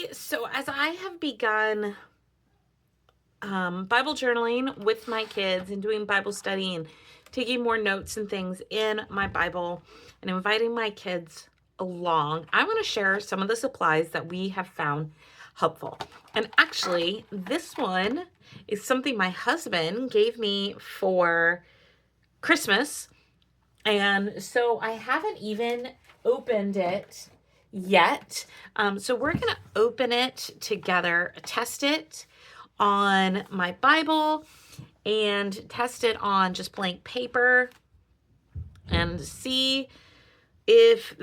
Okay, so as I have begun Bible journaling with my kids and doing Bible study and taking more notes and things in my Bible and inviting my kids along, I want to share some of the supplies that we have found helpful. And actually, this one is something my husband gave me for Christmas. And so I haven't even opened it yet. So we're going to open it together, test it on my Bible and test it on just blank paper and see if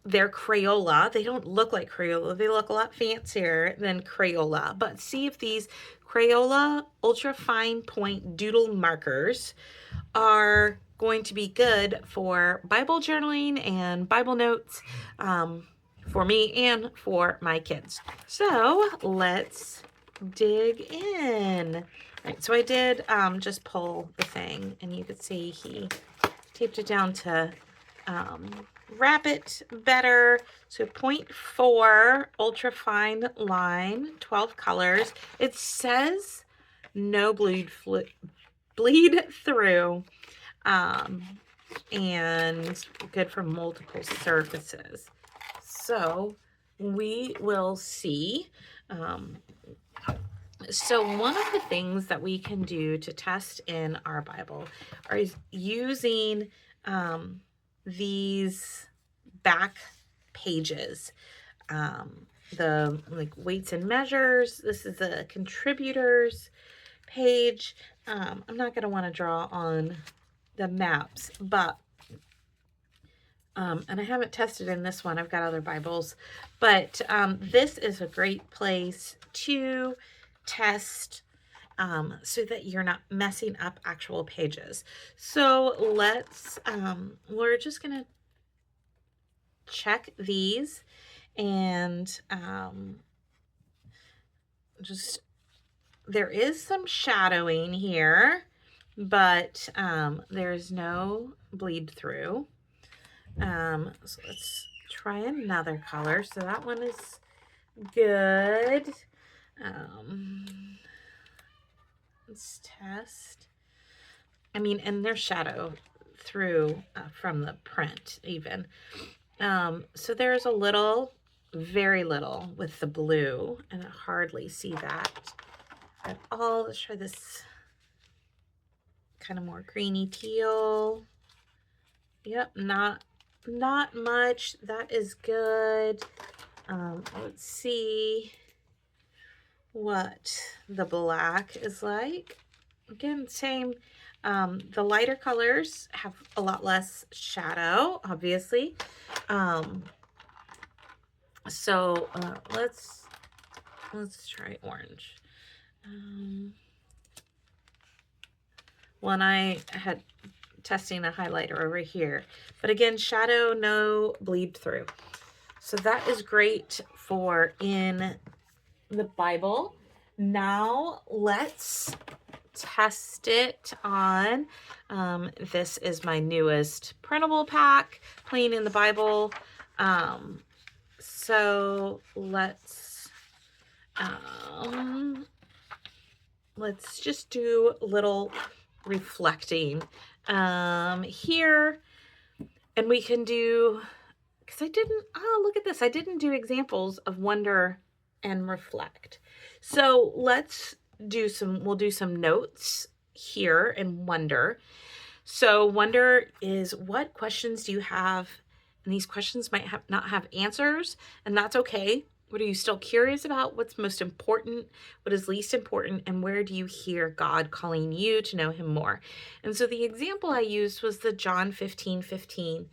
they're Crayola. They don't look like Crayola. They look a lot fancier than Crayola. But see if these Crayola ultra fine point doodle markers are going to be good for Bible journaling and Bible notes for me and for my kids. So let's dig in. All right, so I did just pull the thing, and you could see he taped it down to wrap it better. So 0.4 ultra fine line, 12 colors. It says no bleed through, and good for multiple surfaces. So we will see. So one of the things that we can do to test in our Bible is using these back pages. The like weights and measures. This is the contributors page. I'm not going to want to draw on the maps, but and I haven't tested in this one. I've got other Bibles, but this is a great place to test so that you're not messing up actual pages. So let's, we're just going to check these and just, there is some shadowing here, but there's no bleed through. So let's try another color. So that one is good. Let's test. I mean, and there's shadow through from the print even. So there's a little, very little with the blue, and I hardly see that at all. Let's try this kind of more greeny teal. Yep, not much. That is good. Let's see what the black is like. Again, same. The lighter colors have a lot less shadow, obviously. So let's try orange. When I had testing a highlighter over here, but again, shadow, no bleed through. So that is great for in the Bible. Now let's test it on. This is my newest printable pack, Plain in the Bible. So let's just do a little reflecting here, and we can do, because look at this, I didn't do examples of wonder and reflect. So let's do we'll do some notes here in wonder. So wonder is, what questions do you have? And these questions might not have answers, and that's okay. What are you still curious about? What's most important? What is least important? And where do you hear God calling you to know him more? And so the example I used was the John 15:15.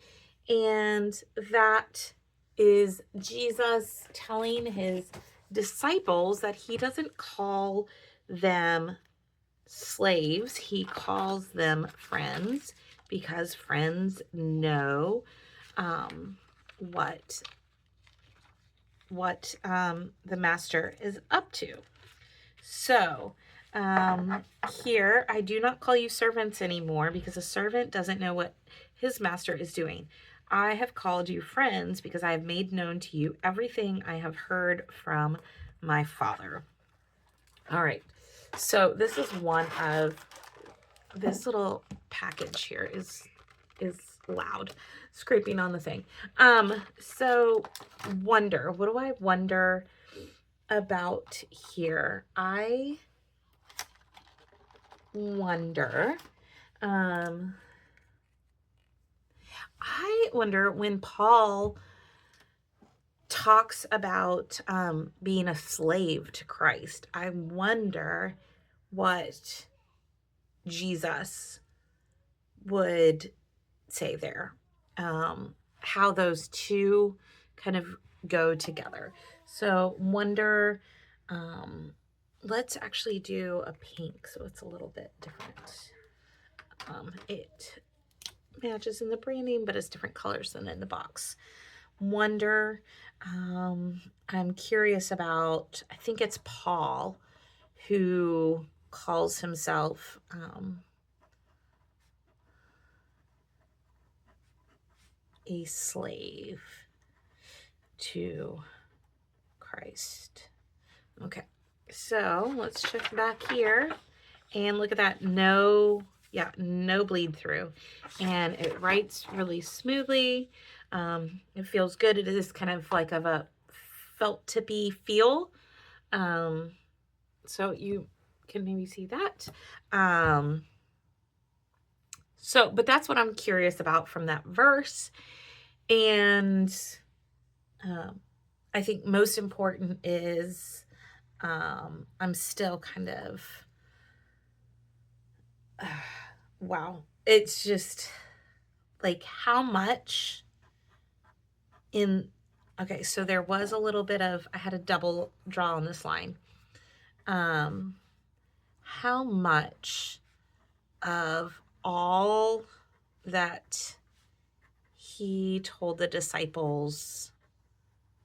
And that is Jesus telling his disciples that he doesn't call them slaves. He calls them friends, because friends know what the master is up to. So here, I do not call you servants anymore, because a servant doesn't know what his master is doing. I have called you friends because I have made known to you everything I have heard from my Father. All right. So this is one of this little package here is loud, scraping on the thing. So wonder, what do I wonder about here? I wonder, when Paul talks about being a slave to Christ, I wonder what Jesus would say there, how those two kind of go together. So wonder, let's actually do a pink so it's a little bit different. It matches in the branding, but it's different colors than in the box. Wonder, I'm curious about, I think it's Paul who calls himself a slave to Christ. Okay, so let's check back here and look at that. No bleed through, and it writes really smoothly. It feels good. It is kind of like of a felt tippy feel. So you can maybe see that. But that's what I'm curious about from that verse. And I think most important is I'm still kind of, wow. It's just like how much okay, so there was a little bit of, I had a double draw on this line. How much of all that he told the disciples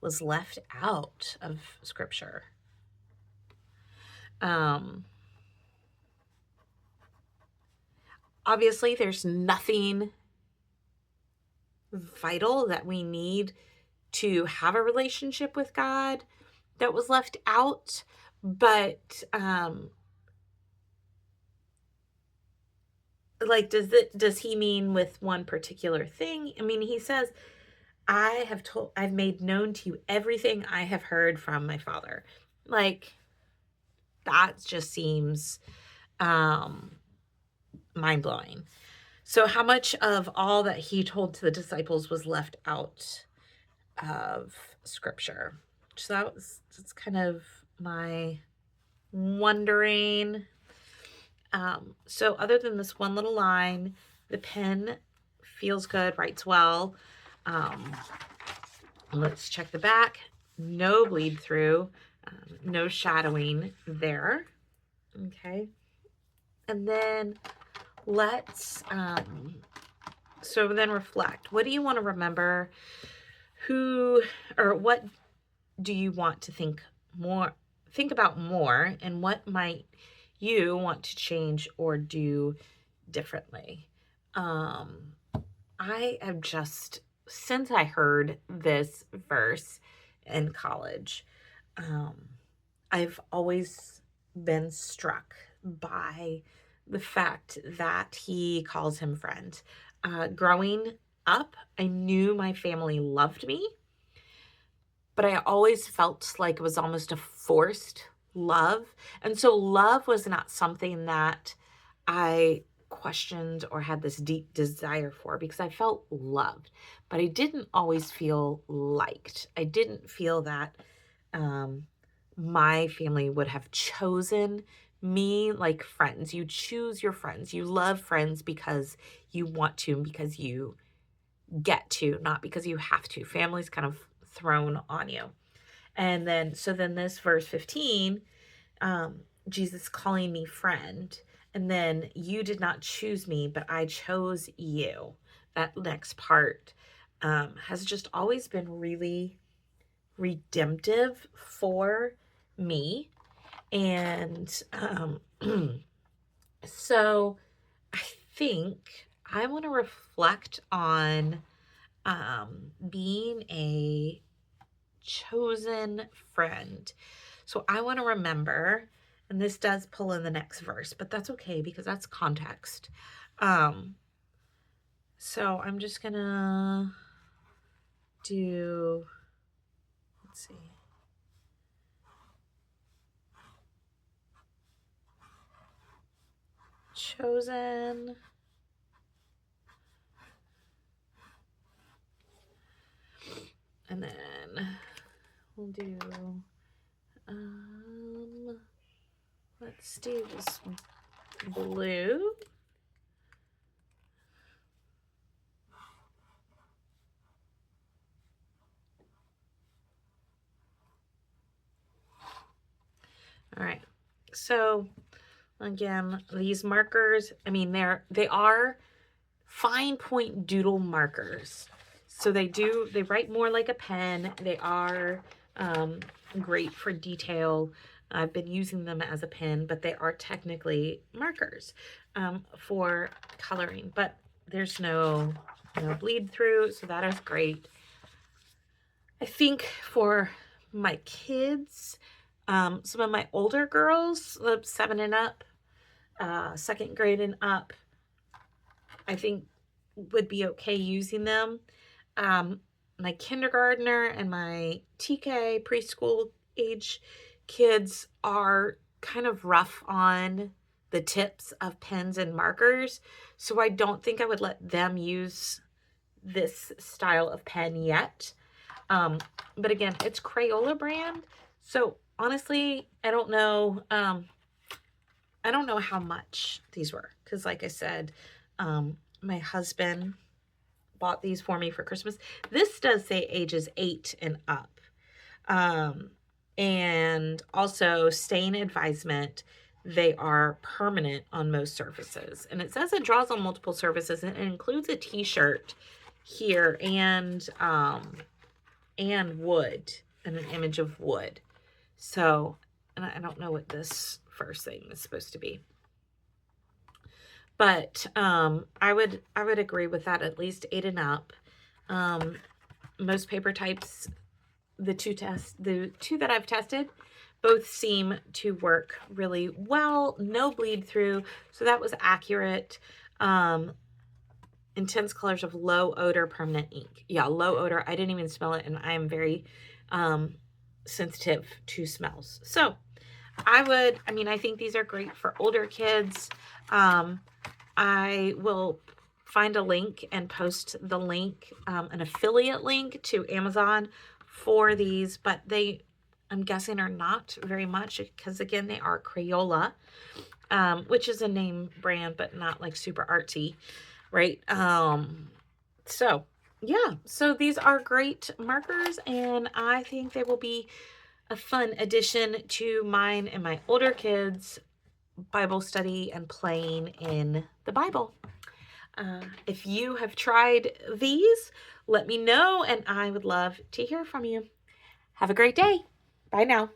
was left out of Scripture? Obviously, there's nothing vital that we need to have a relationship with God that was left out, but like, does he mean with one particular thing? I mean, he says, I've made known to you everything I have heard from my Father. Like, that just seems mind-blowing. So how much of all that he told to the disciples was left out of Scripture? So that's kind of my wondering. So other than this one little line, the pen feels good, writes well. Let's check the back. No bleed through, no shadowing there. Okay. And then let's, so then reflect. What do you want to remember? What do you want to think about more, and what might you want to change or do differently? I have just, since I heard this verse in college, I've always been struck by the fact that he calls him friend. Growing up, I knew my family loved me, but I always felt like it was almost a forced love. And so love was not something that I questioned or had this deep desire for, because I felt loved, but I didn't always feel liked. I didn't feel that my family would have chosen me like friends. You choose your friends. You love friends because you want to and because you get to, not because you have to. Family's kind of thrown on you. And then, so then this verse 15, Jesus calling me friend. And then, you did not choose me, but I chose you. That next part has just always been really redemptive for me. And so I think I want to reflect on being a chosen friend. So I want to remember, and this does pull in the next verse, but that's okay because that's context. So I'm just gonna do, let's see. Chosen. And then we'll do, let's do this blue. All right, so again, these markers, I mean, they are fine point doodle markers. So they write more like a pen. They are great for detail. I've been using them as a pen, but they are technically markers for coloring. But there's no bleed through, so that is great. I think for my kids, some of my older girls, 7 and up, 2nd grade and up, I think would be okay using them. My kindergartner and my TK preschool age kids are kind of rough on the tips of pens and markers, so I don't think I would let them use this style of pen yet. But again, it's Crayola brand, so honestly, I don't know how much these were, because like I said, my husband bought these for me for Christmas. This does say ages 8 and up. And also stain advisement, they are permanent on most surfaces. And it says it draws on multiple surfaces, and it includes a t-shirt here and wood, and an image of wood. So, and I don't know what this first thing is supposed to be. But I would agree with that, at least 8 and up. Most paper types, the two that I've tested, both seem to work really well. No bleed through, so that was accurate. Intense colors of low odor permanent ink. Yeah, low odor. I didn't even smell it, and I am very sensitive to smells. So I think these are great for older kids. I will find a link and post the link, an affiliate link to Amazon for these, but I'm guessing are not very much because, again, they are Crayola, which is a name brand, but not like super artsy, right? So yeah, so these are great markers, and I think they will be a fun addition to mine and my older kids' Bible study and playing in the Bible. If you have tried these, let me know, and I would love to hear from you. Have a great day. Bye now.